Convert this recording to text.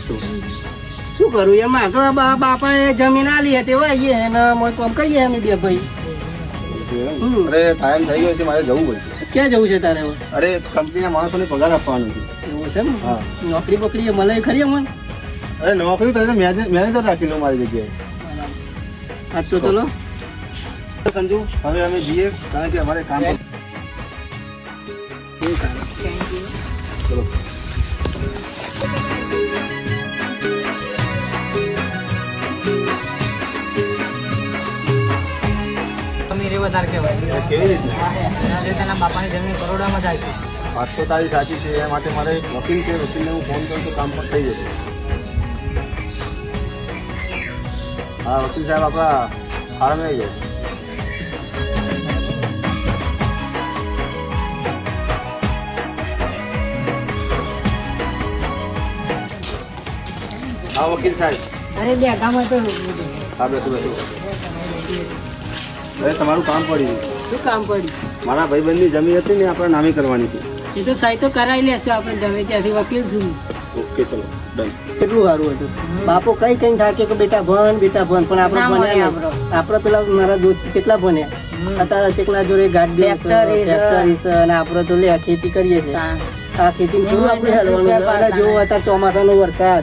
તો શું કરું યાર, મારે તો બાપાએ જમીન આલી હતી વાઈએ અને મોય કામ કરીએ અમે બે ભાઈ. અરે ટાઈમ થઈ ગયો છે, મારે જવું પડશે. ક્યાં જવું છે તારે હવે? અરે કંપનીના માણસોને પગાર આપવાનો છે. એવું છે ને? હા. નોકરી બોકરી મળે ખરી અમને? અરે નોકરી તો મેનેજર રાખી લો મારી જગ્યાએ. હા તો ચલો સંજુ, હવે અમે જઈએ કારણ કે અમારે કામ ચલો. વધારે કહેવાય. કેવી રીતના? એના લીધે તેના બાપાની જમીન કરોડામાં જાય છે. વાત તો તારી સાચી છે, એ માટે મારે વકીલ છે, વકીલને હું ફોન કરું તો કામ પર થઈ જશે. હા વકીલ સાહેબ આપણા ફાર્મે આવી જાય. હા વકીલ સાહેબ. અરે બે ગામમાં તો હા બેસો બેસો. અરે તમારું કામ પડ્યું. શું કામ પડ્યું? મારા ભાઈબંધની જમીન હતી ને આપણે નામી કરવાની છે. એ તો સહી તો કરાવી લેશે આપણે, ગમે ત્યાંથી વકીલ છું. ઓકે ચલો ડન. કેટલું સારું હતું. બાપો કઈ કઈ થાકે કે બેટા ભણ પણ આપણે ના મળે ભણ્યા નહીં. આપણે પેલા મારા દોસ્ત કેટલા ભણ્યા, અત્યારે કેટલા જોડે ગાડી ટ્રેક્ટર અને આપણે તો લે ખેતી કરીએ છીએ. આ ખેતી થોડું આપણે હેલવાનું, જેવો હતા ચોમાસાનો વરસાદ